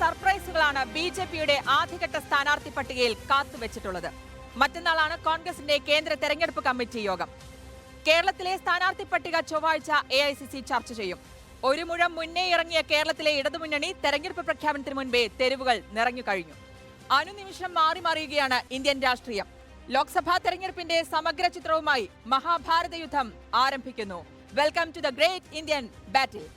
സർപ്രൈസുകളാണ് ബിജെപിയുടെ ആദ്യഘട്ട സ്ഥാനാർത്ഥി പട്ടികയിൽ കാത്തുവച്ചിട്ടുള്ളത്. മറ്റന്നാളാണ് കോൺഗ്രസിന്റെ കേന്ദ്ര തെരഞ്ഞെടുപ്പ് കമ്മിറ്റി യോഗം. കേരളത്തിലെ സ്ഥാനാർത്ഥി പട്ടിക ചൊവ്വാഴ്ച AICC ചർച്ച ചെയ്യും. ഒരു മുഴം മുന്നേ ഇറങ്ങിയ കേരളത്തിലെ ഇടതുമുന്നണി തെരഞ്ഞെടുപ്പ് പ്രഖ്യാപനത്തിന് മുൻപേ തെരുവുകൾ നിറഞ്ഞു കഴിഞ്ഞു. അനുനിമിഷം മാറിമറിയുകയാണ് ഇന്ത്യൻ രാഷ്ട്രീയം. ലോക്സഭാ തെരഞ്ഞെടുപ്പിന്റെ സമഗ്ര ചിത്രവുമായി മഹാഭാരത യുദ്ധം ആരംഭിക്കുന്നു. Welcome to the great Indian battle.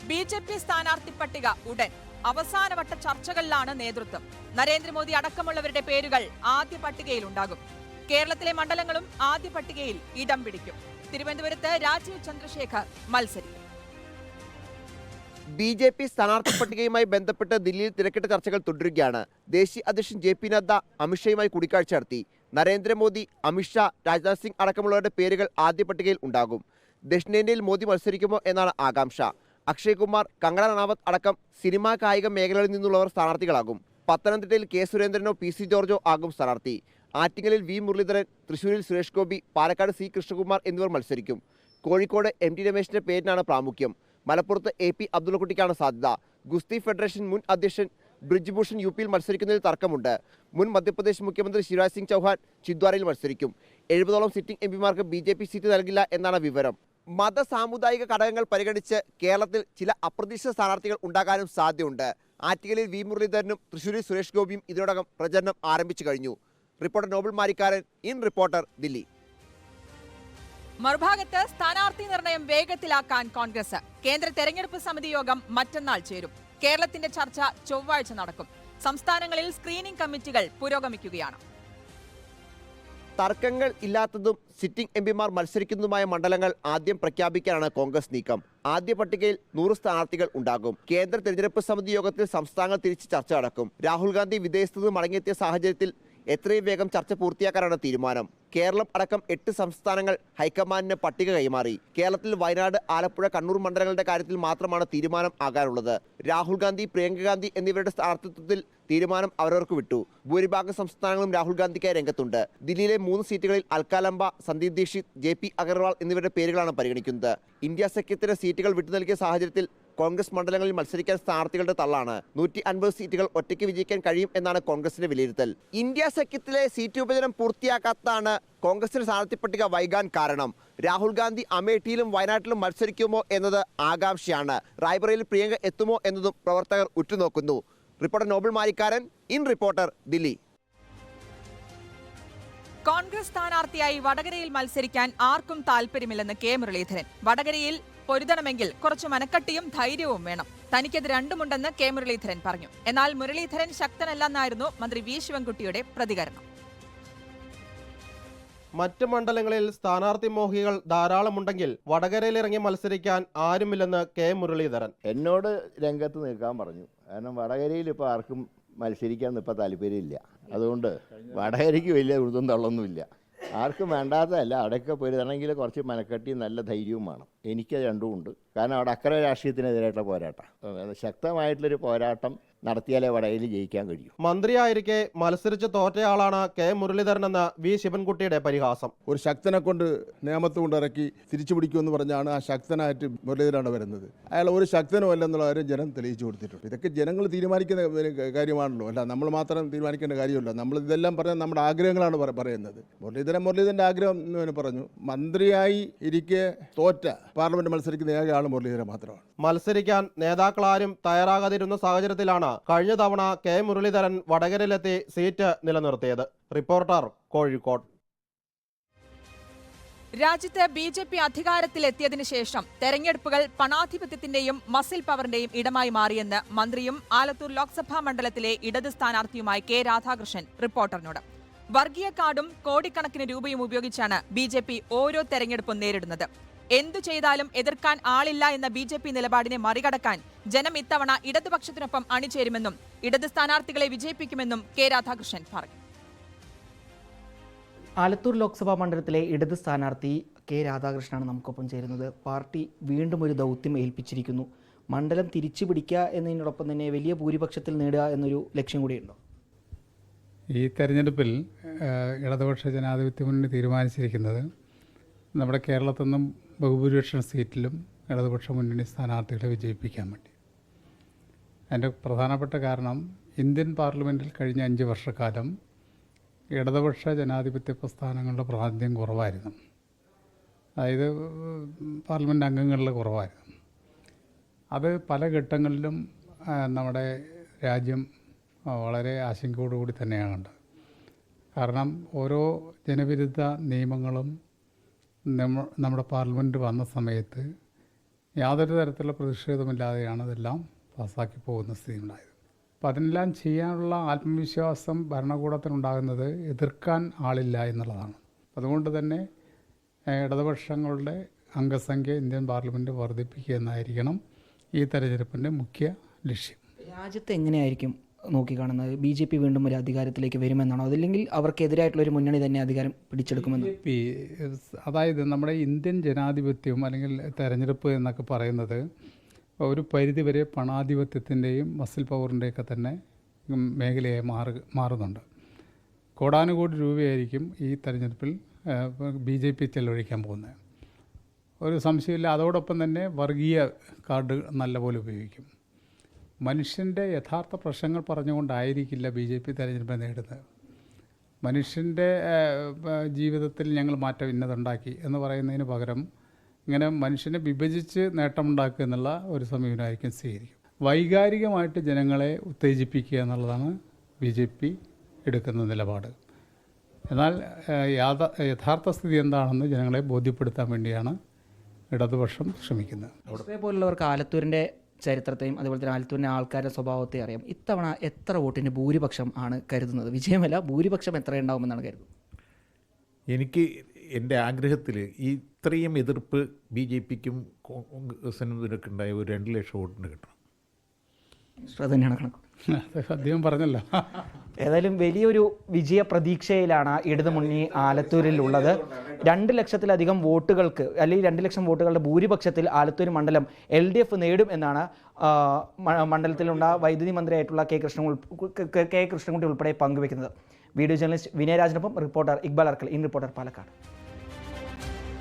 BJP സ്ഥാനാർത്ഥി പട്ടിക ഉടൻ. അവസാനവട്ട ചർച്ചകളിലാണ് നേതൃത്വം. നരേന്ദ്രമോദി അടക്കമുള്ളവരുടെ പേരുകൾ ആദ്യ പട്ടികയിലുണ്ടാകും. കേരളത്തിലെ മണ്ഡലങ്ങളും ആദ്യ പട്ടികയിൽ ഇടം പിടിക്കും. തിരുവനന്തപുരത്ത് രാജീവ് ചന്ദ്രശേഖർ മത്സരിക്കും. ബിജെപി സ്ഥാനാർത്ഥി പട്ടികയുമായി ബന്ധപ്പെട്ട് ദില്ലിയിൽ തിരക്കിട്ട ചർച്ചകൾ തുടരുകയാണ്. ദേശീയ അധ്യക്ഷൻ JP നദ്ദ അമിത്ഷയുമായി കൂടിക്കാഴ്ച നടത്തി. നരേന്ദ്രമോദി, അമിത്ഷാ, രാജ്നാഥ് സിംഗ് അടക്കമുള്ളവരുടെ പേരുകൾ ആദ്യ പട്ടികയിൽ ഉണ്ടാകും. ദക്ഷിണേന്ത്യയിൽ മോദി മത്സരിക്കുമോ എന്നാണ് ആകാംക്ഷ. അക്ഷയ് കുമാർ, കങ്കണ റണാവത്ത് അടക്കം സിനിമാ കായിക മേഖലകളിൽ നിന്നുള്ളവർ സ്ഥാനാർത്ഥികളാകും. പത്തനംതിട്ടയിൽ K സുരേന്ദ്രനോ PC ജോർജോ ആകും സ്ഥാനാർത്ഥി. ആറ്റിങ്ങലിൽ V മുരളീധരൻ, തൃശൂരിൽ സുരേഷ് ഗോപി, പാലക്കാട് C കൃഷ്ണകുമാർ എന്നിവർ മത്സരിക്കും. കോഴിക്കോട് MT രമേശിന്റെ പേരിനാണ് പ്രാമുഖ്യം. മലപ്പുറത്ത് AP അബ്ദുള്ളക്കുട്ടിക്കാണ് സാധ്യത. ഗുസ്തി ഫെഡറേഷൻ മുൻ അധ്യക്ഷൻ ബ്രിജ്ഭൂഷൺ UPയിൽ മത്സരിക്കുന്നതിൽ തർക്കമുണ്ട്. മുൻ മധ്യപ്രദേശ് മുഖ്യമന്ത്രി ശിവരാജ് സിംഗ് ചൗഹാൻ ചിദ്വാരയിൽ മത്സരിക്കും. 70ഓളം സിറ്റിംഗ് MPമാർക്ക് BJP സീറ്റ് നൽകില്ല എന്നാണ് വിവരം. മത സാമുദായിക ഘടകങ്ങൾ പരിഗണിച്ച് കേരളത്തിൽ ചില അപ്രതീക്ഷിത സ്ഥാനാർത്ഥികൾ ഉണ്ടാകാനും സാധ്യതയുണ്ട്. ആറ്റിങ്ങലിൽ V മുരളീധരനും തൃശൂരിൽ സുരേഷ് ഗോപിയും ഇതിനോടകം പ്രചരണം ആരംഭിച്ചു കഴിഞ്ഞു. Reporter Nobel Marikkaran, in reporter, Delhi. മറുഭാഗത്ത് സ്ഥാനാർത്ഥി നിർണയം വേഗത്തിലാക്കാൻ കോൺഗ്രസ്. കേന്ദ്ര തെരഞ്ഞെടുപ്പ് സമിതി യോഗം മറ്റന്നാൾ ചേരും. കേരളത്തിന്റെ ചർച്ച ചൊവ്വാഴ്ച നടക്കും. സംസ്ഥാനങ്ങളിൽ സ്ക്രീനിംഗ് കമ്മിറ്റികൾ പുരോഗമിക്കുകയാണ്. തർക്കങ്ങൾ ഇല്ലാത്തതും സിറ്റിംഗ് MPമാർ മത്സരിക്കുന്നതുമായ മണ്ഡലങ്ങൾ ആദ്യം പ്രഖ്യാപിക്കാനാണ് കോൺഗ്രസ് നീക്കം. ആദ്യ പട്ടികയിൽ 100 സ്ഥാനാർത്ഥികൾ ഉണ്ടാകും. കേന്ദ്ര തെരഞ്ഞെടുപ്പ് സമിതി യോഗത്തിൽ സംസ്ഥാനങ്ങൾ തിരിച്ച് ചർച്ച നടക്കും. രാഹുൽ ഗാന്ധി വിദേശത്ത് നിന്ന് മടങ്ങിയെത്തിയ സാഹചര്യത്തിൽ എത്രയും വേഗം ചർച്ച പൂർത്തിയാക്കാനാണ് തീരുമാനം. കേരളം അടക്കം 8 സംസ്ഥാനങ്ങൾ ഹൈക്കമാൻഡിന് പട്ടിക കൈമാറി. കേരളത്തിൽ വയനാട്, ആലപ്പുഴ, കണ്ണൂർ മണ്ഡലങ്ങളുടെ കാര്യത്തിൽ മാത്രമാണ് തീരുമാനം ആകാനുള്ളത്. രാഹുൽ ഗാന്ധി, പ്രിയങ്ക ഗാന്ധി എന്നിവരുടെ സ്ഥാനാർത്ഥിത്വത്തിൽ തീരുമാനം അവരവർക്ക് വിട്ടു. ഭൂരിഭാഗം സംസ്ഥാനങ്ങളും രാഹുൽ ഗാന്ധിക്കായി രംഗത്തുണ്ട്. ദില്ലിയിലെ 3 സീറ്റുകളിൽ അൽക്കാലംബ, സന്ദീപ് ദീക്ഷിത്, JP അഗർവാൾ എന്നിവരുടെ പേരുകളാണ് പരിഗണിക്കുന്നത്. ഇന്ത്യ സഖ്യത്തിന് സീറ്റുകൾ വിട്ടു നൽകിയ സാഹചര്യത്തിൽ കോൺഗ്രസ് മണ്ഡലങ്ങളിൽ മത്സരിക്കാൻ സ്ഥാനാർത്ഥികളുടെ തള്ളാണ്. 150 സീറ്റുകൾ ഒറ്റയ്ക്ക് വിജയിക്കാൻ കഴിയും എന്നാണ് കോൺഗ്രസിന്റെ വിലയിരുത്തൽ. ഇന്ത്യ സഖ്യത്തിലെ സീറ്റ് വിഭജനം പൂർത്തിയാക്കാത്തതാണ് കോൺഗ്രസിന്റെ സ്ഥാനാർത്ഥി പട്ടിക വൈകാൻ കാരണം. രാഹുൽ ഗാന്ധി അമേഠിയിലും വയനാട്ടിലും മത്സരിക്കുമോ എന്നത് ആകാംക്ഷയാണ്. റായ്ബറയിൽ പ്രിയങ്ക എത്തുമോ എന്നതും പ്രവർത്തകർ ഉറ്റുനോക്കുന്നു. Reporter Nobel Marikkaran, in reporter, Delhi. Congress സ്ഥാനാർത്ഥിയായി വടകരയിൽ മത്സരിക്കാൻ ആർക്കും താല്പര്യമില്ലെന്ന് K മുരളീധരൻ. വടകരയിൽ പൊരുതണമെങ്കിൽ കുറച്ച് മനക്കട്ടിയും ധൈര്യവും വേണം. തനിക്കത് രണ്ടുമുണ്ടെന്ന് K മുരളീധരൻ പറഞ്ഞു. എന്നാൽ മുരളീധരൻ ശക്തനല്ലെന്നായിരുന്നു മന്ത്രി V ശിവൻകുട്ടിയുടെ പ്രതികരണം. മറ്റ് മണ്ഡലങ്ങളിൽ സ്ഥാനാർത്ഥി മോഹികൾ ധാരാളമുണ്ടെങ്കിൽ വടകരയിൽ ഇറങ്ങി മത്സരിക്കാൻ ആരുമില്ലെന്ന് K മുരളീധരൻ. എന്നോട് രംഗത്ത് നിൽക്കാൻ പറഞ്ഞു. കാരണം വടകരയിൽ ഇപ്പോൾ ആർക്കും മത്സരിക്കാൻ ഇപ്പോൾ താല്പര്യമില്ല. അതുകൊണ്ട് വടകരയ്ക്ക് വലിയ ഉറുതും തള്ളൊന്നുമില്ല. ആർക്കും വേണ്ടാത്തതല്ല. അവിടെയൊക്കെ പോരുതാണെങ്കിൽ കുറച്ച് മനക്കട്ടിയും നല്ല ധൈര്യവും വേണം. എനിക്കത് രണ്ടും ഉണ്ട്. കാരണം അവിടെ അക്രമ രാഷ്ട്രീയത്തിനെതിരായിട്ടുള്ള പോരാട്ടം, ശക്തമായിട്ടുള്ളൊരു പോരാട്ടം നടത്തിയാലേ വടകരയിൽ ജയിക്കാൻ കഴിയും. മന്ത്രിയായിരിക്കെ മത്സരിച്ച് തോറ്റയാളാണ് K മുരളീധരനെന്ന് V ശിവൻകുട്ടിയുടെ പരിഹാസം. ഒരു ശക്തനെ കൊണ്ട് നേമത്ത് കൊണ്ടിറക്കി തിരിച്ചു പിടിക്കുമെന്ന് പറഞ്ഞാണ് ആ ശക്തനായിട്ട് മുരളീധരനാണ് വരുന്നത്. അയാൾ ഒരു ശക്തനും അല്ലെന്നുള്ള കാര്യം ജനം തെളിയിച്ചു കൊടുത്തിട്ടുണ്ട്. ഇതൊക്കെ ജനങ്ങൾ തീരുമാനിക്കുന്ന കാര്യമാണല്ലോ, അല്ല നമ്മൾ മാത്രം തീരുമാനിക്കേണ്ട കാര്യമല്ല. നമ്മൾ ഇതെല്ലാം പറഞ്ഞാൽ നമ്മുടെ ആഗ്രഹങ്ങളാണ് പറയുന്നത്. മുരളീധരൻ്റെ ആഗ്രഹം എന്ന് പറഞ്ഞു, മന്ത്രിയായി ഇരിക്കെ തോറ്റ പാർലമെന്റ് മത്സരിക്കുന്ന ഏക ആൾ മുരളീധരൻ മാത്രമാണ്. മത്സരിക്കാൻ നേതാക്കളാരും തയ്യാറാകാതിരുന്ന സാഹചര്യത്തിലാണ് കഴിഞ്ഞ തവണ K മുരളീധരൻ വടകരയിലെത്തി സീറ്റ് നിലനിർത്തിയത്. റിപ്പോർട്ടർ, കോഴിക്കോട്. രാജ്യത്ത് BJP അധികാരത്തിലെത്തിയതിനു ശേഷം തെരഞ്ഞെടുപ്പുകൾ പണാധിപത്യത്തിന്റെയും മസിൽ പവറിന്റെയും ഇടമായി മാറിയെന്ന് മന്ത്രിയും ആലത്തൂർ ലോക്സഭാ മണ്ഡലത്തിലെ ഇടത് സ്ഥാനാർത്ഥിയുമായി K രാധാകൃഷ്ണൻ റിപ്പോർട്ടറിനോട്. വർഗീയ കാർഡും കോടിക്കണക്കിന് രൂപയും ഉപയോഗിച്ചാണ് BJP ഓരോ തെരഞ്ഞെടുപ്പും നേരിടുന്നത്. എന്തു ചെയ്താലും എതിർക്കാൻ ആളില്ല എന്ന BJP നിലപാടിനെ മറികടക്കാൻ ജനം ഇത്തവണ ഇടതുപക്ഷത്തിനൊപ്പം അണിചേരുമെന്നും ഇടത് സ്ഥാനാർത്ഥികളെ വിജയിപ്പിക്കുമെന്നും K രാധാകൃഷ്ണൻ പറഞ്ഞു. ആലത്തൂർ ലോക്സഭാ മണ്ഡലത്തിലെ ഇടത് സ്ഥാനാർത്ഥി K രാധാകൃഷ്ണനാണ് നമുക്കൊപ്പം ചേരുന്നത്. പാർട്ടി വീണ്ടും ഒരു ദൗത്യം ഏൽപ്പിച്ചിരിക്കുന്നു. മണ്ഡലം തിരിച്ചു പിടിക്കുക എന്നതിനോടൊപ്പം തന്നെ വലിയ ഭൂരിപക്ഷത്തിൽ നേടുക എന്നൊരു ലക്ഷ്യം കൂടിയുണ്ടോ? ഈ തെരഞ്ഞെടുപ്പിൽ ഇടതുപക്ഷ ജനാധിപത്യ മുന്നണി തീരുമാനിച്ചിരിക്കുന്നത് നമ്മുടെ കേരളത്തിൽ നിന്നും ബഹുഭൂരിപക്ഷം സീറ്റിലും ഇടതുപക്ഷ മുന്നണി സ്ഥാനാർത്ഥികളെ വിജയിപ്പിക്കാൻ വേണ്ടി. അതിൻ്റെ പ്രധാനപ്പെട്ട കാരണം ഇന്ത്യൻ പാർലമെൻറ്റിൽ കഴിഞ്ഞ 5 വർഷക്കാലം ഇടതുപക്ഷ ജനാധിപത്യ പ്രസ്ഥാനങ്ങളുടെ പ്രാതിനിധ്യം കുറവായിരുന്നു. അതായത് പാർലമെൻറ്റ് അംഗങ്ങളുടെ കുറവായിരുന്നു. അത് പല ഘട്ടങ്ങളിലും നമ്മുടെ രാജ്യം വളരെ ആശങ്കയോടുകൂടി തന്നെയാണ് കണ്ടത്. കാരണം ഓരോ ജനവിരുദ്ധ നിയമങ്ങളും നമ്മുടെ പാർലമെൻറ്റ് വന്ന സമയത്ത് യാതൊരു തരത്തിലുള്ള പ്രതിഷേധമില്ലാതെയാണ് അതെല്ലാം പാസ്സാക്കി പോകുന്ന സ്ഥിതി ഉണ്ടായത്. അപ്പം അതിനെല്ലാം ചെയ്യാനുള്ള ആത്മവിശ്വാസം ഭരണകൂടത്തിനുണ്ടാകുന്നത് എതിർക്കാൻ ആളില്ല എന്നുള്ളതാണ്. അതുകൊണ്ട് തന്നെ ഇടതുപക്ഷങ്ങളുടെ അംഗസംഖ്യ ഇന്ത്യൻ പാർലമെൻറ്റ് വർദ്ധിപ്പിക്കുക എന്നായിരിക്കണം ഈ തെരഞ്ഞെടുപ്പിൻ്റെ മുഖ്യ ലക്ഷ്യം. രാജ്യത്ത് എങ്ങനെയായിരിക്കും നോക്കിക്കാണുന്നത്? BJP വീണ്ടും ഒരു അധികാരത്തിലേക്ക് വരുമെന്നാണോ, അതല്ലെങ്കിൽ അവർക്കെതിരായിട്ടുള്ളൊരു മുന്നണി തന്നെ അധികാരം പിടിച്ചെടുക്കുമെന്ന്? അതായത് നമ്മുടെ ഇന്ത്യൻ ജനാധിപത്യവും അല്ലെങ്കിൽ തെരഞ്ഞെടുപ്പ് എന്നൊക്കെ പറയുന്നത് ഒരു പരിധിവരെ പണാധിപത്യത്തിൻ്റെയും മസിൽ പവറിൻ്റെയൊക്കെ തന്നെ മേഖലയായി മാറുന്നുണ്ട്. കോടാനുകോടി രൂപയായിരിക്കും ഈ തെരഞ്ഞെടുപ്പിൽ BJP ചെലവഴിക്കാൻ പോകുന്നത്. ഒരു സംശയമില്ല. അതോടൊപ്പം തന്നെ വർഗീയ കാർഡ് നല്ലപോലെ ഉപയോഗിക്കും. മനുഷ്യൻ്റെ യഥാർത്ഥ പ്രശ്നങ്ങൾ പറഞ്ഞുകൊണ്ടായിരിക്കില്ല BJP തെരഞ്ഞെടുപ്പ് നേടുന്നത്. മനുഷ്യൻ്റെ ജീവിതത്തിൽ ഞങ്ങൾ മാറ്റം ഇന്നതുണ്ടാക്കി എന്ന് പറയുന്നതിന് പകരം ഇങ്ങനെ മനുഷ്യനെ വിഭജിച്ച് നേട്ടമുണ്ടാക്കുക എന്നുള്ള ഒരു സമീപനമായിരിക്കും സ്വീകരിക്കും. വൈകാരികമായിട്ട് ജനങ്ങളെ ഉത്തേജിപ്പിക്കുക എന്നുള്ളതാണ് BJP എടുക്കുന്ന നിലപാട്. എന്നാൽ യഥാർത്ഥ സ്ഥിതി എന്താണെന്ന് ജനങ്ങളെ ബോധ്യപ്പെടുത്താൻ വേണ്ടിയാണ് ഇടതുപക്ഷം ശ്രമിക്കുന്നത്. പോലുള്ളവർക്ക് ആലത്തൂരിൻ്റെ ചരിത്രത്തെയും അതുപോലെ തന്നെ ആലത്തൂരിൻ്റെ ആൾക്കാരുടെ സ്വഭാവത്തെയും അറിയാം. ഇത്തവണ എത്ര വോട്ടിന് ഭൂരിപക്ഷം ആണ് കരുതുന്നത്? വിജയമല്ല, ഭൂരിപക്ഷം എത്ര ഉണ്ടാവുമെന്നാണ് കരുതുന്നത്? എനിക്ക് എൻ്റെ ആഗ്രഹത്തിൽ ഇത്രയും എതിർപ്പ് BJPക്കും കോൺഗ്രസിനും ഇതിനൊക്കെ ഉണ്ടായ ഒരു 2 ലക്ഷം വോട്ടിന് കിട്ടണം. തന്നെയാണ് കണക്ക്. അദ്ദേഹം പറഞ്ഞല്ലോ. ഏതായാലും വലിയൊരു വിജയ പ്രതീക്ഷയിലാണ് ഇടതുമുന്നണി ആലത്തൂരിലുള്ളത്. 2 ലക്ഷത്തിലധികം വോട്ടുകൾക്ക് അല്ലെങ്കിൽ 2 ലക്ഷം വോട്ടുകളുടെ ഭൂരിപക്ഷത്തിൽ ആലത്തൂർ മണ്ഡലം LDF നേടും എന്നാണ് മണ്ഡലത്തിലുള്ള വൈദ്യുതി മന്ത്രിയായിട്ടുള്ള കെ കൃഷ്ണൻകുട്ടി ഉൾപ്പെടെ പങ്കുവെക്കുന്നത്. വീഡിയോ ജേർണലിസ്റ്റ് വിനയരാജനൊപ്പം reporter Iqbal Arkkal, in reporter Palakkad.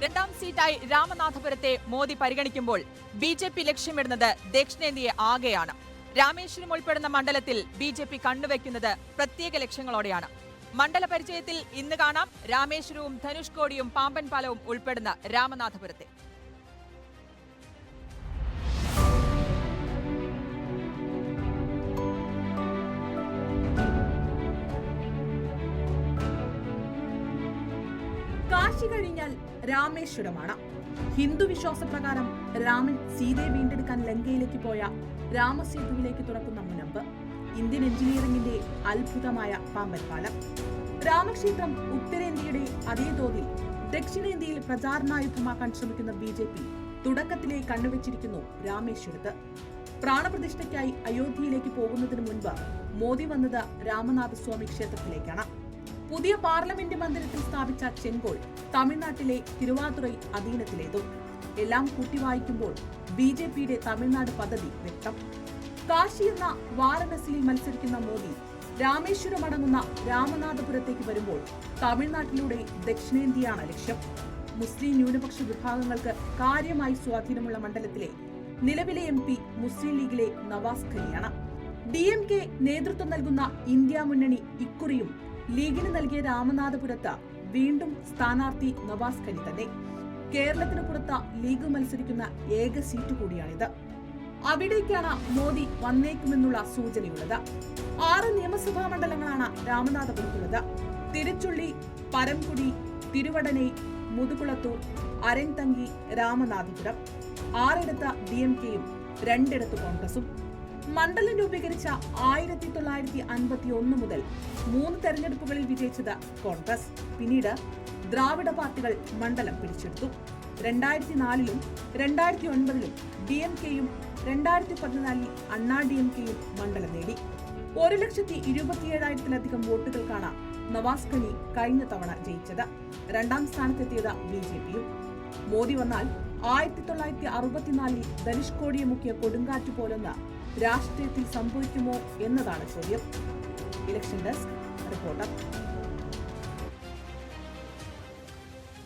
2ാം സീറ്റായി രാമനാഥപുരത്തെ മോദി പരിഗണിക്കുമ്പോൾ BJP ലക്ഷ്യമിടുന്നത് ദക്ഷിണേന്ത്യയെ ആകെയാണ്. രാമേശ്വരം ഉൾപ്പെടുന്ന മണ്ഡലത്തിൽ BJP കണ്ണുവെക്കുന്നത് പ്രത്യേക ലക്ഷ്യങ്ങളോടെയാണ്. മണ്ഡല പരിചയത്തിൽ ഇന്ന് കാണാം രാമേശ്വരവും ധനുഷ്കോടിയും പാമ്പൻ പാലവും ഉൾപ്പെടുന്ന രാമനാഥപുരത്തെ. കാശി കഴിഞ്ഞാൽ രാമേശ്വരമാണ്. ഹിന്ദു വിശ്വാസപ്രകാരം രാമൻ സീതയെ വീണ്ടെടുക്കാൻ ലങ്കയിലേക്ക് പോയ രാമസേതുവിലേക്ക് തുറക്കുന്ന മുനമ്പ്. ഇന്ത്യൻ എഞ്ചിനീയറിംഗിന്റെ അത്ഭുതമായ പാമ്പൻ പാലം. രാമക്ഷേത്രം ഉത്തരേന്ത്യയുടെ അതേ തോതിൽ ദക്ഷിണേന്ത്യയിൽ പ്രചാരണായുധമാക്കാൻ ശ്രമിക്കുന്ന BJP തുടക്കത്തിലെ കണ്ണുവെച്ചിരിക്കുന്നു രാമേശ്വരത്ത്. പ്രാണപ്രതിഷ്ഠയ്ക്കായി അയോധ്യയിലേക്ക് പോകുന്നതിന് മുൻപ് മോദി വന്നത് രാമനാഥസ്വാമി ക്ഷേത്രത്തിലേക്കാണ്. പുതിയ പാർലമെന്റ് മന്ദിരത്തിൽ സ്ഥാപിച്ച ചെങ്കോൾ തമിഴ്നാട്ടിലെ തിരുവാതുറൈ അധീനത്തിലേതും. എല്ലാം കൂട്ടി വായിക്കുമ്പോൾ BJPയുടെ തമിഴ്നാട് പദ്ധതി വ്യക്തം. കാശി എന്ന വാരണസിയിൽ മത്സരിക്കുന്ന മോദി രാമേശ്വരം അടങ്ങുന്ന രാമനാഥപുരത്തേക്ക് വരുമ്പോൾ തമിഴ്നാട്ടിലൂടെ ദക്ഷിണേന്ത്യയാണ് ലക്ഷ്യം. മുസ്ലിം ന്യൂനപക്ഷ വിഭാഗങ്ങൾക്ക് കാര്യമായി സ്വാധീനമുള്ള മണ്ഡലത്തിലെ നിലവിലെ MP മുസ്ലിം ലീഗിലെ നവാസ് ഖനിയാണ്. DMK നേതൃത്വം നൽകുന്ന ഇന്ത്യ മുന്നണി ഇക്കുറിയും ലീഗിന് നൽകിയ രാമനാഥപുരത്ത് വീണ്ടും സ്ഥാനാർത്ഥി നവാസ് ഖനി തന്നെ. കേരളത്തിന് പുറത്ത് ലീഗ് മത്സരിക്കുന്ന ഏക സീറ്റ് കൂടിയാണിത്. അവിടേക്കാണ് മോദി വന്നേക്കുമെന്നുള്ള സൂചനയുള്ളത്. 6 നിയമസഭാ മണ്ഡലങ്ങളാണ് രാമനാഥപുരത്തുള്ളത്. തിരുച്ചുള്ളി, പരംകുടി, തിരുവടനൈ, മുതുകുളത്തൂർ, അരൻതങ്കി, രാമനാഥപുരം. 6 DMKയും 2 കോൺഗ്രസും. മണ്ഡലം രൂപീകരിച്ച 1951 മുതൽ 3 തെരഞ്ഞെടുപ്പുകളിൽ വിജയിച്ചത് കോൺഗ്രസ്. പിന്നീട് ദ്രാവിഡ പാർട്ടികൾ മണ്ഡലം പിടിച്ചെടുത്തു. 2004-ലും 2009-ലും DMKയും 2014-ൽ അണ്ണാ DMKയും മണ്ഡലം നേടി. 1,27,000-ലധികം വോട്ടുകൾക്കാണ് നവാസ് ഖനി കഴിഞ്ഞ തവണ ജയിച്ചത്. 2ാം സ്ഥാനത്തെത്തിയത് BJPയും. മോദി വന്നാൽ 1964-ൽ ധനുഷ്കോടിയെ മുക്കിയ കൊടുങ്കാറ്റ് പോലൊന്ന് രാഷ്ട്രീയത്തിൽ സംഭവിക്കുമോ എന്നതാണ് ചോദ്യം. Election desk reporter.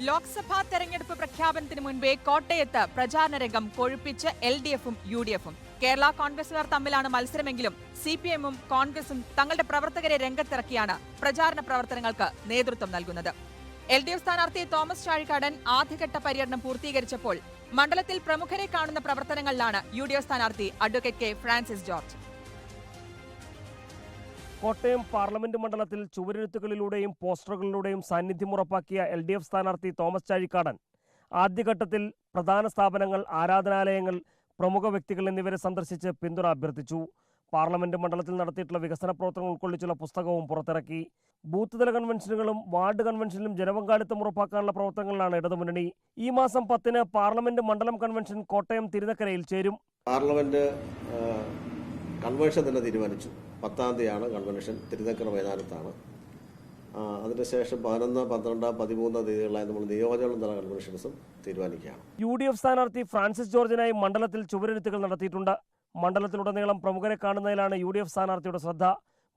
ലോക്സഭാ തെരഞ്ഞെടുപ്പ് പ്രഖ്യാപനത്തിന് മുൻപേ കോട്ടയത്ത് പ്രചാരണ രംഗം കൊഴുപ്പിച്ച് LDFും UDFും. കേരള കോൺഗ്രസുകാർ തമ്മിലാണ് മത്സരമെങ്കിലും CPMും കോൺഗ്രസും തങ്ങളുടെ പ്രവർത്തകരെ രംഗത്തിറക്കിയാണ് പ്രചാരണ പ്രവർത്തനങ്ങൾക്ക് നേതൃത്വം നൽകുന്നത്. LDF സ്ഥാനാർത്ഥി തോമസ് ചാഴിക്കാടൻ ആദ്യഘട്ട പര്യടനം പൂർത്തീകരിച്ചപ്പോൾ മണ്ഡലത്തിൽ പ്രമുഖരെ കാണുന്ന പ്രവർത്തനങ്ങളിലാണ് UDF സ്ഥാനാർത്ഥി advocate K. Francis George. Kottayam parliament മണ്ഡലത്തിൽ ചുവരെഴുത്തുകളിലൂടെയും പോസ്റ്ററുകളിലൂടെയും സാന്നിധ്യം ഉറപ്പാക്കിയ LDF സ്ഥാനാർത്ഥി തോമസ് ചാഴിക്കാടൻ ആദ്യഘട്ടത്തിൽ പ്രധാന സ്ഥാപനങ്ങൾ, ആരാധനാലയങ്ങൾ, പ്രമുഖ വ്യക്തികൾ എന്നിവരെ സന്ദർശിച്ച് പിന്തുണ അഭ്യർത്ഥിച്ചു. പാർലമെന്റ് മണ്ഡലത്തിൽ നടത്തിയിട്ടുള്ള വികസന പ്രവർത്തനങ്ങൾ ഉൾക്കൊള്ളിച്ചുള്ള പുസ്തകവും പുറത്തിറക്കി. ബൂത്ത് തല കൺവെൻഷനുകളും വാർഡ് കൺവെൻഷനിലും ജനപങ്കാളിത്തം ഉറപ്പാക്കാനുള്ള പ്രവർത്തനങ്ങളിലാണ് ഇടതുമുന്നണി. ഈ മാസം 10-ന് പാർലമെന്റ് മണ്ഡലം കൺവെൻഷൻ കോട്ടയം തിരുനക്കരയിൽ ചേരും. പാർലമെന്റ് കൺവെൻഷൻ തന്നെ തീരുമാനിച്ചു. 10-ാം തീയതിയാണ് കൺവെൻഷൻ. തിരുനക്കര മൈതാനത്താണ്. അതിനുശേഷം 11, 12, 13 തീയതികളായി നമ്മൾ നിയോജക തല കൺവെൻഷൻസും തീരുമാനിക്കുകയാണ്. UDF സ്ഥാനാർത്ഥി ഫ്രാൻസിസ് ജോർജിനായി മണ്ഡലത്തിൽ ചുവരെഴുത്തുകൾ നടത്തിയിട്ടുണ്ട്. മണ്ഡലത്തിലുടനീളം പ്രമുഖരെ കാണുന്നതിലാണ് UDF സ്ഥാനാർത്ഥിയുടെ ശ്രദ്ധ.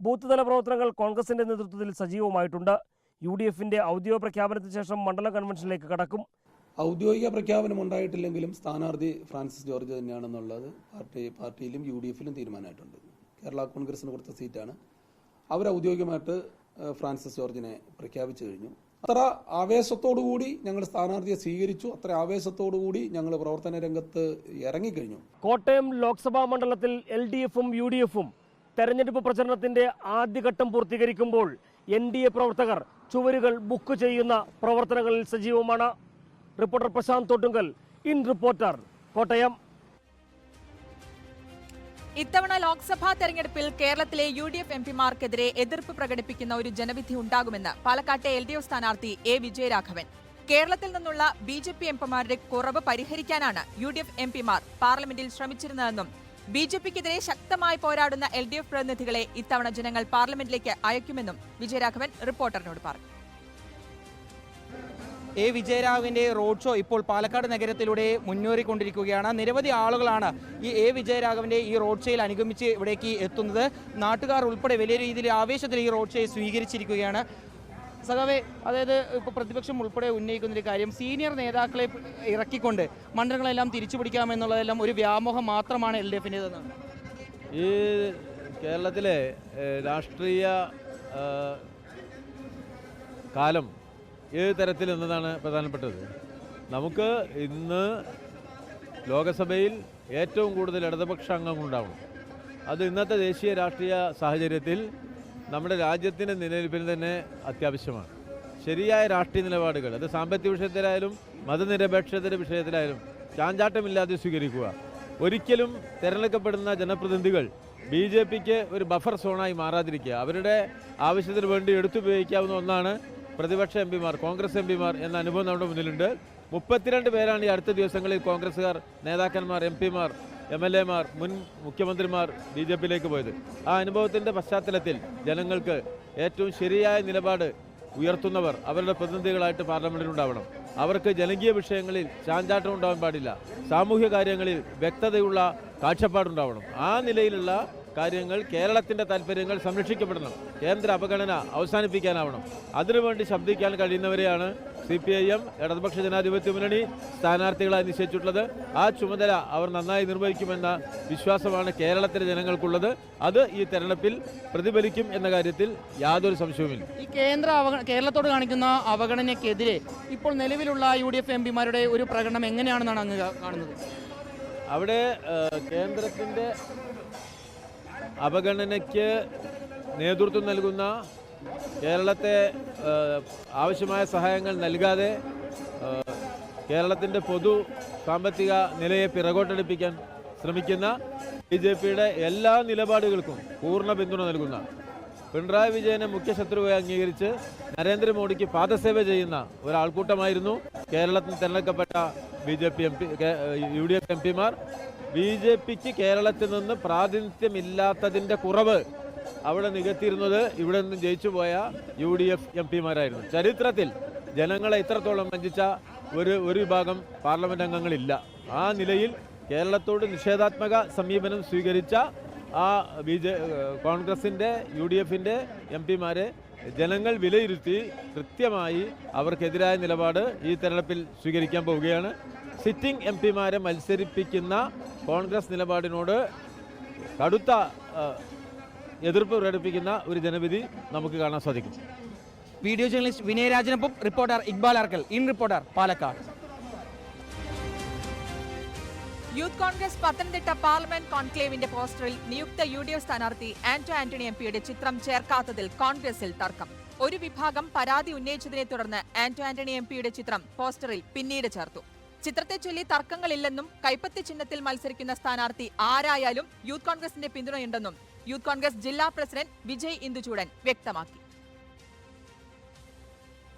ബൂത്ത് തല പ്രവർത്തനങ്ങൾ കോൺഗ്രസിന്റെ നേതൃത്വത്തിൽ സജീവമായിട്ടുണ്ട്. UDFന്റെ ഔദ്യോഗിക പ്രഖ്യാപനത്തിന് ശേഷം മണ്ഡലം കൺവെൻഷനിലേക്ക് കടക്കും. ഔദ്യോഗിക പ്രഖ്യാപനം ഉണ്ടായിട്ടില്ലെങ്കിലും സ്ഥാനാർത്ഥി ഫ്രാൻസിസ് ജോർജ് തന്നെയാണെന്നുള്ളത് പാർട്ടിയിലും UDFിലും തീരുമാനമായിട്ടുണ്ട്. കേരള കോൺഗ്രസിന് കൊടുത്ത സീറ്റാണ്. അവർ ഔദ്യോഗികമായിട്ട് ഫ്രാൻസിസ് ജോർജിനെ പ്രഖ്യാപിച്ചു കഴിഞ്ഞു. അത്ര ആവേശത്തോടുകൂടി ഞങ്ങൾ സ്ഥാനാർത്ഥിയെ സ്വീകരിച്ചു. അത്ര ആവേശത്തോടുകൂടി ഞങ്ങൾ പ്രവർത്തന രംഗത്ത് ഇറങ്ങിക്കഴിഞ്ഞു. കോട്ടയം ലോക്സഭാ മണ്ഡലത്തിൽ LDFും UDFും തെരഞ്ഞെടുപ്പ് പ്രചരണത്തിന്റെ ആദ്യഘട്ടം പൂർത്തീകരിക്കുമ്പോൾ NDA പ്രവർത്തകർ ചുവരുകൾ ബുക്ക് ചെയ്യുന്ന പ്രവർത്തനങ്ങളിൽ സജീവമാണ്. Reporter Prashanth Thottungal, in reporter, Kottayam. ഇത്തവണ ലോക്സഭാ തെരഞ്ഞെടുപ്പിൽ കേരളത്തിലെ UDF MPമാർക്കെതിരെ എതിർപ്പ് പ്രകടിപ്പിക്കുന്ന ഒരു ജനവിധി ഉണ്ടാകുമെന്ന് പാലക്കാട്ടെ LDF സ്ഥാനാർത്ഥി A. വിജയരാഘവൻ. കേരളത്തിൽ നിന്നുള്ള BJP MPമാരുടെ കുറവ് പരിഹരിക്കാനാണ് UDF MPമാർ പാർലമെന്റിൽ ശ്രമിച്ചിരുന്നതെന്നും BJPക്കെതിരെ ശക്തമായി പോരാടുന്ന LDF പ്രതിനിധികളെ ഇത്തവണ ജനങ്ങൾ പാർലമെന്റിലേക്ക് അയക്കുമെന്നും വിജയരാഘവൻ റിപ്പോർട്ടറിനോട് പറഞ്ഞു. A. വിജയരാഘവന്റെ റോഡ് ഷോ ഇപ്പോൾ പാലക്കാട് നഗരത്തിലൂടെ മുന്നേറിക്കൊണ്ടിരിക്കുകയാണ്. നിരവധി ആളുകളാണ് ഈ A. വിജയരാഘവന്റെ ഈ റോഡ് ഷോയിൽ അനുഗമിച്ച് ഇവിടേക്ക് എത്തുന്നത്. നാട്ടുകാർ ഉൾപ്പെടെ വലിയ രീതിയിൽ ആവേശത്തിൽ ഈ റോഡ് ഷോയെ സ്വീകരിച്ചിരിക്കുകയാണ്. സഖാവേ, അതായത് ഇപ്പോൾ പ്രതിപക്ഷം ഉൾപ്പെടെ ഉന്നയിക്കുന്നൊരു കാര്യം, സീനിയർ നേതാക്കളെ ഇറക്കിക്കൊണ്ട് മണ്ഡലങ്ങളെല്ലാം തിരിച്ചു പിടിക്കാമെന്നുള്ളതെല്ലാം ഒരു വ്യാമോഹം മാത്രമാണ് LDFിൻ്റെതെന്നാണ്. ഈ കേരളത്തിലെ രാഷ്ട്രീയ കാലം ഏത് തരത്തിൽ എന്നതാണ് പ്രധാനപ്പെട്ടത്. നമുക്ക് ഇന്ന് ലോകസഭയിൽ ഏറ്റവും കൂടുതൽ ഇടതുപക്ഷ അംഗങ്ങളുണ്ടാവണം. അത് ഇന്നത്തെ ദേശീയ രാഷ്ട്രീയ സാഹചര്യത്തിൽ നമ്മുടെ രാജ്യത്തിൻ്റെ നിലനിൽപ്പിന് തന്നെ അത്യാവശ്യമാണ്. ശരിയായ രാഷ്ട്രീയ നിലപാടുകൾ, അത് സാമ്പത്തിക വിഷയത്തിലായാലും മതനിരപേക്ഷതയുടെ വിഷയത്തിലായാലും ചാഞ്ചാട്ടമില്ലാതെ സ്വീകരിക്കുക. ഒരിക്കലും തിരഞ്ഞെടുക്കപ്പെടുന്ന ജനപ്രതിനിധികൾ BJPക്ക് ഒരു ബഫർ സോണായി മാറാതിരിക്കുക. അവരുടെ ആവശ്യത്തിന് വേണ്ടി എടുത്തുപയോഗിക്കാവുന്ന ഒന്നാണ് പ്രതിപക്ഷ MPമാർ, കോൺഗ്രസ് MPമാർ എന്ന അനുഭവം നമ്മുടെ മുന്നിലുണ്ട്. 32 പേരാണ് ഈ അടുത്ത ദിവസങ്ങളിൽ കോൺഗ്രസ്സുകാർ, നേതാക്കന്മാർ, MPമാർ, MLAമാർ, മുൻ മുഖ്യമന്ത്രിമാർ BJPയിലേക്ക് പോയത്. ആ അനുഭവത്തിൻ്റെ പശ്ചാത്തലത്തിൽ ജനങ്ങൾക്ക് ഏറ്റവും ശരിയായ നിലപാട് ഉയർത്തുന്നവർ അവരുടെ പ്രതിനിധികളായിട്ട് പാർലമെൻറ്റിലുണ്ടാവണം. അവർക്ക് ജനകീയ വിഷയങ്ങളിൽ ചാഞ്ചാട്ടം ഉണ്ടാവാൻ പാടില്ല. സാമൂഹ്യ കാര്യങ്ങളിൽ വ്യക്തതയുള്ള കാഴ്ചപ്പാടുണ്ടാവണം. ആ നിലയിലുള്ള കാര്യങ്ങൾ, കേരളത്തിൻ്റെ താല്പര്യങ്ങൾ സംരക്ഷിക്കപ്പെടണം. കേന്ദ്ര അവഗണന അവസാനിപ്പിക്കാനാവണം. അതിനുവേണ്ടി ശബ്ദിക്കാൻ കഴിയുന്നവരെയാണ് CPIM ഇടതുപക്ഷ ജനാധിപത്യ മുന്നണി സ്ഥാനാർത്ഥികളായി നിശ്ചയിച്ചിട്ടുള്ളത്. ആ ചുമതല അവർ നന്നായി നിർവഹിക്കുമെന്ന വിശ്വാസമാണ് കേരളത്തിലെ ജനങ്ങൾക്കുള്ളത്. അത് ഈ തെരഞ്ഞെടുപ്പിൽ പ്രതിഫലിക്കും എന്ന കാര്യത്തിൽ യാതൊരു സംശയവുമില്ല. ഈ കേരളത്തോട് കാണിക്കുന്ന അവഗണനയ്ക്കെതിരെ ഇപ്പോൾ നിലവിലുള്ള UDF MPമാരുടെ ഒരു പ്രകടനം എങ്ങനെയാണെന്നാണ് അങ്ങ് കാണുന്നത്? അവിടെ കേന്ദ്രത്തിൻ്റെ അവഗണനയ്ക്ക് നേതൃത്വം നൽകുന്ന, കേരളത്തെ ആവശ്യമായ സഹായങ്ങൾ നൽകാതെ കേരളത്തിൻ്റെ പൊതു സാമ്പത്തിക നിലയെ പിറകോട്ടടിപ്പിക്കാൻ ശ്രമിക്കുന്ന BJPയുടെ എല്ലാ നിലപാടുകൾക്കും പൂർണ്ണ പിന്തുണ നൽകുന്ന, പിണറായി വിജയനെ മുഖ്യശത്രുവായി അംഗീകരിച്ച് നരേന്ദ്രമോദിക്ക് പാദസേവ ചെയ്യുന്ന ഒരാൾക്കൂട്ടമായിരുന്നു കേരളത്തിൽ തിരഞ്ഞെടുക്കപ്പെട്ട UDF MPമാർ. BJPക്ക് കേരളത്തിൽ നിന്ന് പ്രാതിനിധ്യമില്ലാത്തതിൻ്റെ കുറവ് അവിടെ നികത്തിയിരുന്നത് ഇവിടെ നിന്ന് ജയിച്ചുപോയ UDF MPമാരായിരുന്നു. ചരിത്രത്തിൽ ജനങ്ങളെ ഇത്രത്തോളം വഞ്ചിച്ച ഒരു വിഭാഗം പാർലമെൻറ്റ് അംഗങ്ങളില്ല. ആ നിലയിൽ കേരളത്തോട് നിഷേധാത്മക സമീപനം സ്വീകരിച്ച ആ കോൺഗ്രസിൻ്റെ UDFൻ്റെ MP-മാരെ ജനങ്ങൾ വിലയിരുത്തി കൃത്യമായി അവർക്കെതിരായ നിലപാട് ഈ തെരഞ്ഞെടുപ്പിൽ സ്വീകരിക്കാൻ പോവുകയാണ്. സിറ്റിംഗ് MP-മാരെ മത്സരിപ്പിക്കുന്ന കോൺഗ്രസ് നിലപാടിനോട് കടുത്ത എതിർപ്പ് പ്രകടിപ്പിക്കുന്ന ഒരു ജനവിധി നമുക്ക് കാണാൻ സാധിക്കും. വീഡിയോ ജേർണലിസ്റ്റ് വിനയരാജനൊപ്പം reporter Iqbal Arkkal, in reporter, Palakkad. Youth Congress Pathanamthitta parliament കോൺക്ലേവിന്റെ പോസ്റ്ററിൽ നിയുക്ത UDF സ്ഥാനാർത്ഥി ആന്റണി MP-യുടെ ചിത്രം ചേർക്കാത്തതിൽ കോൺഗ്രസിൽ തർക്കം. ഒരു വിഭാഗം പരാതി ഉന്നയിച്ചതിനെ തുടർന്ന് ആന്റണി MP-യുടെ ചിത്രം പോസ്റ്ററിൽ പിന്നീട് ചേർത്തു. ചിത്രത്തെ ചൊല്ലി തർക്കങ്ങളില്ലെന്നും കൈപ്പത്തി ചിഹ്നത്തിൽ മത്സരിക്കുന്ന സ്ഥാനാർത്ഥി ആരായാലും യൂത്ത് കോൺഗ്രസിന്റെ പിന്തുണയുണ്ടെന്നും യൂത്ത് കോൺഗ്രസ് ജില്ലാ പ്രസിഡന്റ് വിജയ് ഇന്ദുചൂടൻ വ്യക്തമാക്കി.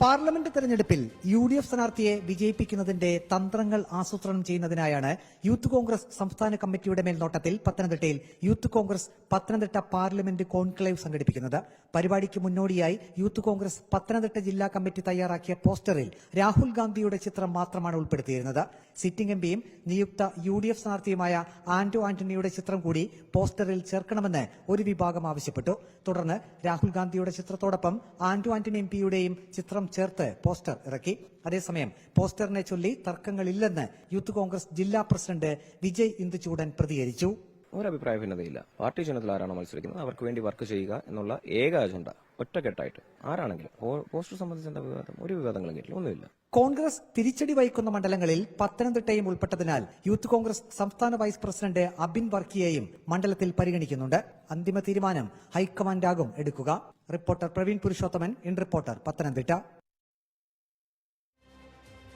പാർലമെന്റ് തെരഞ്ഞെടുപ്പിൽ UDF സ്ഥാനാർത്ഥിയെ വിജയിപ്പിക്കുന്നതിന്റെ തന്ത്രങ്ങൾ ആസൂത്രണം ചെയ്യുന്നതിനായാണ് യൂത്ത് കോൺഗ്രസ് സംസ്ഥാന കമ്മിറ്റിയുടെ മേൽനോട്ടത്തിൽ പത്തനംതിട്ടയിൽ youth Congress Pathanamthitta parliament conclave സംഘടിപ്പിക്കുന്നത്. പരിപാടിക്ക് മുന്നോടിയായി യൂത്ത് കോൺഗ്രസ് പത്തനംതിട്ട ജില്ലാ കമ്മിറ്റി തയ്യാറാക്കിയ പോസ്റ്ററിൽ രാഹുൽ ഗാന്ധിയുടെ ചിത്രം മാത്രമാണ് ഉൾപ്പെടുത്തിയിരുന്നത്. സിറ്റിംഗ് MP-യും നിയുക്ത UDF സ്ഥാനാർത്ഥിയുമായ ആന്റണിയുടെ ചിത്രം കൂടി പോസ്റ്ററിൽ ചേർക്കണമെന്ന് ഒരു വിഭാഗം ആവശ്യപ്പെട്ടു. തുടർന്ന് രാഹുൽ ഗാന്ധിയുടെ ചിത്രത്തോടൊപ്പം ആന്റണി MP-യുടെയും ചിത്രം ചേർത്ത് പോസ്റ്റർ ഇറക്കി. അതേസമയം പോസ്റ്ററിനെ ചൊല്ലി തർക്കങ്ങളില്ലെന്ന് യൂത്ത് കോൺഗ്രസ് ജില്ലാ പ്രസിഡന്റ് വിജയ് ഇന്ദുചൂടൻ പ്രതികരിച്ചു. ഒരഭിപ്രായ ഭിന്നതയില്ല. പാർട്ടി ചിഹ്നത്തിൽ ആരാണോ മത്സരിക്കുന്നത് അവർക്ക് വേണ്ടി വർക്ക് ചെയ്യുക എന്നുള്ള ഏക അജണ്ട ഒറ്റക്കെട്ടായിട്ട് ആരാണെങ്കിലും. പോസ്റ്റർ സംബന്ധിച്ച് എന്താ വിവാദം? ഒരു വിവാദങ്ങളും കേട്ടില്ല, ഒന്നുമില്ല. കോൺഗ്രസ് തിരിച്ചടി വഹിക്കുന്ന മണ്ഡലങ്ങളിൽ പത്തനംതിട്ടയും ഉൾപ്പെട്ടതിനാൽ യൂത്ത് കോൺഗ്രസ് സംസ്ഥാന വൈസ് പ്രസിഡന്റ് അബിൻ വർക്കിയെയും മണ്ഡലത്തിൽ പരിഗണിക്കുന്നുണ്ട്. അന്തിമ തീരുമാനം ഹൈക്കമാൻഡാകും എടുക്കുക. Reporter Praveen Purushothaman, in reporter, Pathanamthitta.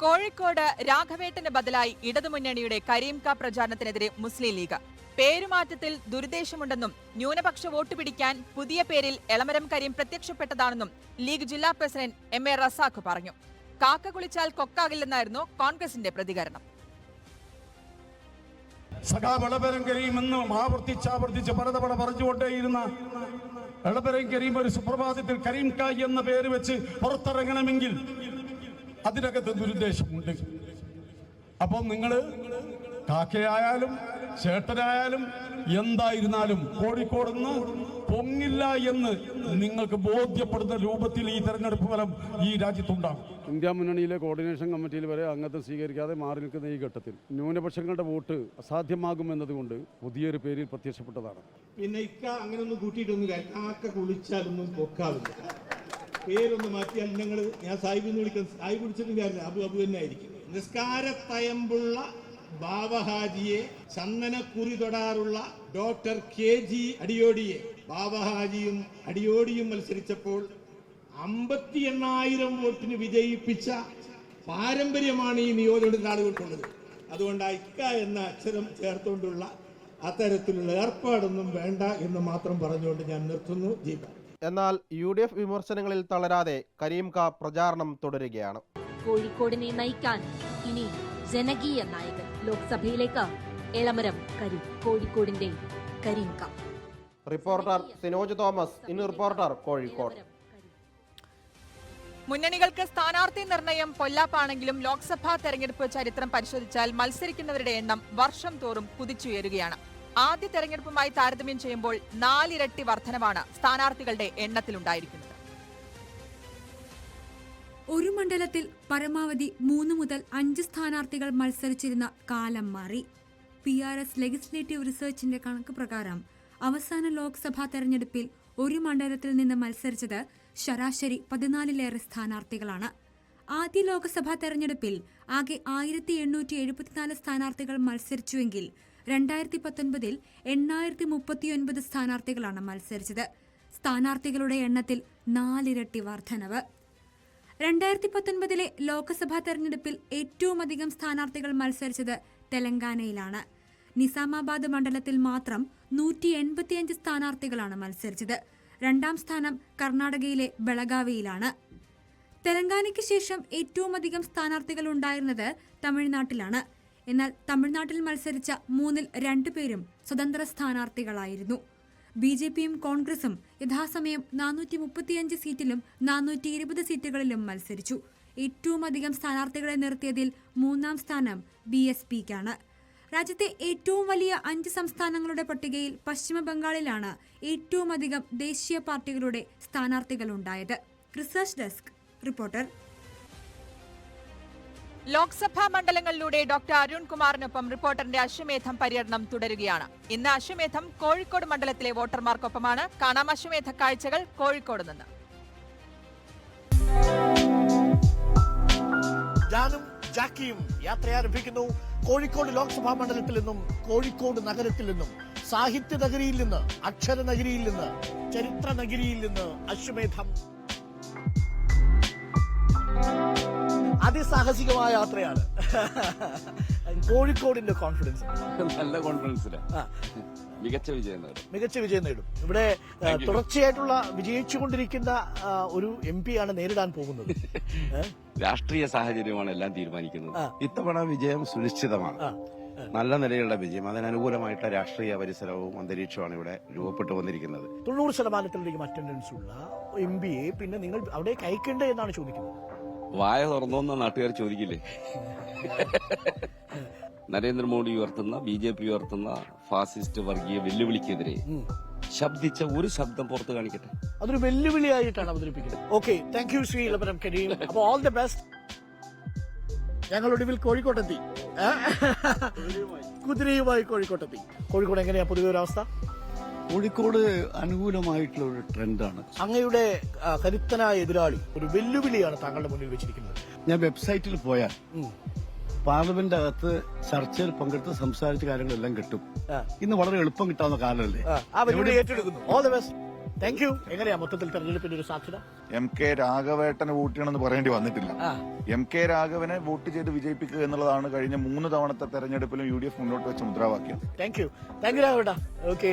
Kozhikode രാഘവേട്ടന് ബദലായി ഇടതുമുന്നണിയുടെ കരീംക പ്രചാരണത്തിനെതിരെ മുസ്ലിം ലീഗ്. പേരുമാറ്റത്തിൽ ദുരുദ്ദേശമുണ്ടെന്നും ന്യൂനപക്ഷ വോട്ട് പിടിക്കാൻ പുതിയ പേരിൽ എളമരം കരീം പ്രത്യക്ഷപ്പെട്ടതാണെന്നും ലീഗ് ജില്ലാ പ്രസിഡന്റ് MA റസാഖ് പറഞ്ഞു. കാക്ക കുളിച്ചാൽ കൊക്കാകില്ലെന്നായിരുന്നു കോൺഗ്രസിന്റെ പ്രതികരണം. സഖാവ് എളമരം കരീം എന്ന് ആവർത്തിച്ചാവർത്തിച്ച് പലതവണ പറഞ്ഞുകൊണ്ടേയിരുന്ന എളമരം കരീം ഒരു സുപ്രഭാതത്തിൽ കരീംക എന്ന പേര് വെച്ച് പുറത്തിറങ്ങണമെങ്കിൽ അതിനകത്ത് ദുരുദ്ദേശമുണ്ട്. അപ്പം നിങ്ങൾ കാക്കയായാലും ചേട്ടനായാലും എന്തായിരുന്നാലും കോഴിക്കോടുന്ന് പൊങ്ങില്ല എന്ന് നിങ്ങൾക്ക് ബോധ്യപ്പെടുന്ന രൂപത്തിൽ ഈ തെരഞ്ഞെടുപ്പ് ഫലം ഈ രാജ്യത്തുണ്ടാകും. ഇന്ത്യ മുന്നണിയിലെ കോർഡിനേഷൻ കമ്മിറ്റിയിൽ വരെ അംഗത്വം സ്വീകരിക്കാതെ മാറി നിൽക്കുന്ന ഈ ഘട്ടത്തിൽ ന്യൂനപക്ഷങ്ങളുടെ വോട്ട് അസാധ്യമാകുമെന്നതുകൊണ്ട് പുതിയൊരു പേരിൽ പ്രത്യക്ഷപ്പെട്ടതാണ്. പിന്നെ അങ്ങനെയൊന്നും കൂട്ടിയിട്ടൊന്നും കാക്ക കുളിച്ചാലൊന്നും പൊക്കാവില്ല. പേരൊന്ന് മാറ്റിയാൽ ഞാൻ സാഹിബ് എന്ന് വിളിക്കാൻ സാഹിബ് വിളിച്ചിട്ടും കാര്യമില്ല, അബു തന്നെ ആയിരിക്കും. നിസ്കാരത്തയമ്പുള്ള ബാബഹാജിയെ ചന്ദനക്കുറി തൊടാറുള്ള ഡോക്ടർ KG അടിയോടിയെ ബാബഹാജിയും അടിയോടിയും മത്സരിച്ചപ്പോൾ 58,000 വോട്ടിന് വിജയിപ്പിച്ച പാരമ്പര്യമാണ് ഈ നിയോജകമണ്ഡലത്തിലെ ആളുകൾക്കുള്ളത്. അതുകൊണ്ട് ഇക്ക എന്ന അക്ഷരം ചേർത്തുകൊണ്ടുള്ള അത്തരത്തിലുള്ള ഏർപ്പാടൊന്നും വേണ്ട എന്ന് മാത്രം പറഞ്ഞുകൊണ്ട് ഞാൻ നിർത്തുന്നു. എന്നാൽ UDF വിമർശനങ്ങളിൽ തളരാതെ കരീംക പ്രചാരണം തുടരുകയാണ്. കോഴിക്കോടിനെ നയിക്കാൻ ഇനി ജനകീയ നായകൻ. ലോക്സഭയിലേക്ക് എളമരം കരീം, കോഴിക്കോടിന്റെ കരീംക. Reporter Sinoj Thomas, in reporter, Kozhikode. മുന്നണികൾക്ക് സ്ഥാനാർത്ഥി നിർണയം പൊല്ലാപ്പാണെങ്കിലും ലോക്സഭാ തെരഞ്ഞെടുപ്പ് ചരിത്രം പരിശോധിച്ചാൽ മത്സരിക്കുന്നവരുടെ എണ്ണം വർഷം തോറും കുതിച്ചുയരുകയാണ്. ആദ്യ തെരഞ്ഞെടുപ്പുമായി താരതമ്യം ചെയ്യുമ്പോൾ 4 ഇരട്ടി വർധനവാണ് സ്ഥാനാർത്ഥികളുടെ എണ്ണത്തിലുണ്ടായിരിക്കുന്നത്. ഒരു മണ്ഡലത്തിൽ പരമാവധി 3 മുതൽ 5 സ്ഥാനാർത്ഥികൾ മത്സരിച്ചിരുന്ന കാലം മാറി. PRS ലെജിസ്ലേറ്റീവ് റിസർച്ചിന്റെ കണക്ക് പ്രകാരം അവസാന ലോക്സഭാ തെരഞ്ഞെടുപ്പിൽ ഒരു മണ്ഡലത്തിൽ നിന്ന് മത്സരിച്ചത് ശരാശരി 14ലേറെ സ്ഥാനാർത്ഥികളാണ്. ആദ്യ ലോക്സഭാ തെരഞ്ഞെടുപ്പിൽ ആകെ 1874 സ്ഥാനാർത്ഥികൾ മത്സരിച്ചുവെങ്കിൽ 2019 839 സ്ഥാനാർത്ഥികളാണ് മത്സരിച്ചത്. സ്ഥാനാർത്ഥികളുടെ എണ്ണത്തിൽ 4 ഇരട്ടി വർധനവ്. 2019 ലോക്സഭാ തെരഞ്ഞെടുപ്പിൽ ഏറ്റവും അധികം സ്ഥാനാർത്ഥികൾ മത്സരിച്ചത് തെലങ്കാനയിലാണ്. നിസാമാബാദ് മണ്ഡലത്തിൽ മാത്രം 185 സ്ഥാനാർത്ഥികളാണ് മത്സരിച്ചത്. 2ാം സ്ഥാനം കർണാടകയിലെ ബെളഗാവിയിലാണ്. തെലങ്കാനയ്ക്ക് ശേഷം ഏറ്റവും അധികം സ്ഥാനാർത്ഥികൾ ഉണ്ടായിരുന്നത് തമിഴ്നാട്ടിലാണ്. എന്നാൽ തമിഴ്നാട്ടിൽ മത്സരിച്ച 3-ൽ 2 പേരും സ്വതന്ത്ര സ്ഥാനാർത്ഥികളായിരുന്നു. BJPയും കോൺഗ്രസും യഥാസമയം 435 സീറ്റിലും 420 സീറ്റുകളിലും മത്സരിച്ചു. ഏറ്റവും അധികം സ്ഥാനാർത്ഥികളെ നിർത്തിയതിൽ 3ാം സ്ഥാനം BSPക്കാണ്. രാജ്യത്തെ ഏറ്റവും വലിയ 5 സംസ്ഥാനങ്ങളുടെ പട്ടികയിൽ പശ്ചിമ ബംഗാളിലാണ് ഏറ്റവും അധികം ദേശീയ പാർട്ടികളുടെ സ്ഥാനാർത്ഥികളുണ്ടായത്. Research desk reporter. ലോക്സഭാ മണ്ഡലങ്ങളിലൂടെ ഡോക്ടർ അരുൺകുമാറിനൊപ്പം റിപ്പോർട്ടറിന്റെ അശ്വമേധം പര്യടനം തുടരുകയാണ്. ഇന്ന് അശ്വമേധം കോഴിക്കോട് മണ്ഡലത്തിലെ വോട്ടർമാർക്കൊപ്പമാണ്. കാണാം അശ്വമേധ കാഴ്ചകൾ കോഴിക്കോട് നിന്ന്. ജാനും ജാക്കിയും യാത്ര ആരംഭിക്കുന്നു. കോഴിക്കോട് ലോക്സഭാ മണ്ഡലത്തിൽ നിന്നും, കോഴിക്കോട് നഗരത്തിൽ നിന്നും, സാഹിത്യ നഗരിയിൽ നിന്ന്, അക്ഷര നഗരിയിൽ നിന്ന്, ചരിത്ര നഗരിയിൽ നിന്ന് അശ്വമേധം. അതിസാഹസികമായ യാത്രയാണ്. കോഴിക്കോടിന്റെ കോൺഫിഡൻസ് നല്ല കോൺഫിഡൻസിലാണ്. മികച്ച വിജയം നേടും. ഇവിടെ തുടർച്ചയായിട്ടുള്ള വിജയിച്ചുകൊണ്ടിരിക്കുന്ന ഒരു MP ആണ് നേരിടാൻ പോകുന്നത്. രാഷ്ട്രീയ സാഹചര്യമാണ് എല്ലാം തീരുമാനിക്കുന്നത്. ഇത്തവണ വിജയം സുനിശ്ചിതമാണ്. നല്ല നിലയിലുള്ള വിജയം, അതിനനുകൂലമായിട്ടുള്ള രാഷ്ട്രീയ പരിസരവും അന്തരീക്ഷമാണ് ഇവിടെ രൂപപ്പെട്ടു വന്നിരിക്കുന്നത്. 90% അറ്റൻഡൻസ് ഉള്ള MPയെ പിന്നെ നിങ്ങൾ അവിടെ അയക്കണ്ടേ എന്നാണ് ചോദിക്കുന്നത്. വായ തുറന്നോന്ന നാട്ടുകാർ ചോദിക്കില്ലേ? നരേന്ദ്രമോദി ഉയർത്തുന്ന, BJP ഉയർത്തുന്ന ഫാസിസ്റ്റ് വർഗീയ വെല്ലുവിളിക്കെതിരെ ശബ്ദിച്ച ഒരു ശബ്ദം പുറത്ത് കാണിക്കട്ടെ. അതൊരു വെല്ലുവിളിയായിട്ടാണ് അവതരിപ്പിക്കുന്നത്. Okay, thank you Shri Elamaram Kareem. അപ്പോൾ ഓൾ ദി ബെസ്റ്റ്. ഞങ്ങൾ ഒടുവിൽ കോഴിക്കോട്ടെത്തി. കുതിരയുമായി കോഴിക്കോട്ടെത്തി. കോഴിക്കോട് എങ്ങനെയാ പൊതുവെ ഒരു അവസ്ഥ? കോഴിക്കോട് അനുകൂലമായിട്ടുള്ള ഒരു ട്രെൻഡാണ്. അങ്ങയുടെ കരുത്തനായ എതിരാളി ഒരു വെല്ലുവിളിയാണ് താങ്കളുടെ മുന്നിൽ വെച്ചിരിക്കുന്നത്. ഞാൻ വെബ്സൈറ്റിൽ പോയാൽ പാർലമെന്റ് അകത്ത് ചർച്ചയിൽ പങ്കെടുത്ത് സംസാരിച്ച കാര്യങ്ങളെല്ലാം കിട്ടും. ഇന്ന് വളരെ എളുപ്പം കിട്ടാവുന്ന കാലമല്ലേ? ആ വെല്ലുവിളി ഏറ്റെടുക്കുന്നു. All the best. Thank you. എങ്ങനെയാ മൊത്തത്തിൽ തെരഞ്ഞെടുപ്പിന്റെ ഒരു സാധ്യത? MK രാഘവേട്ടനെ വോട്ട് ചെയ്യണമെന്ന് പറയേണ്ടി വന്നിട്ടില്ല. MK രാഘവനെ വോട്ട് ചെയ്ത് വിജയിപ്പിക്കുക എന്നുള്ളതാണ് കഴിഞ്ഞ 3 തവണത്തെ തെരഞ്ഞെടുപ്പിലും UDF മുന്നോട്ട് വെച്ച മുദ്രാവാക്യം. താങ്ക് യു രാഘവേട്ട. ഓക്കെ.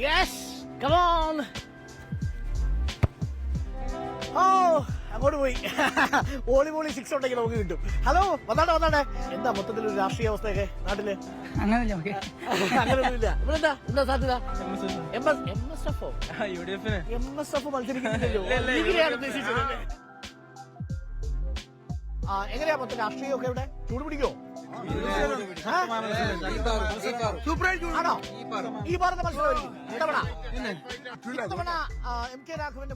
Yes, come on. അങ്ങോട്ട് പോയി. വോളിബോളി 6 ഉണ്ടെങ്കിൽ നമുക്ക് കിട്ടും. ഹലോ, വന്നാട്ടെ. എന്താ മൊത്തത്തിൽ ഒരു രാഷ്ട്രീയ അവസ്ഥയൊക്കെ നാട്ടില്? അങ്ങനെയൊന്നുമില്ല. ഇവിടെ എന്താ സാധ്യത? MSF മത്സരിക്കുന്നില്ലല്ലോ. എങ്ങനെയാ മൊത്തം രാഷ്ട്രീയമൊക്കെ ഇവിടെ ചൂട് പിടിക്കോ? ആണോ? ഈ പറഞ്ഞ മത്സരമായിരിക്കും ഇത്തവണ MK രാഘവന്റെ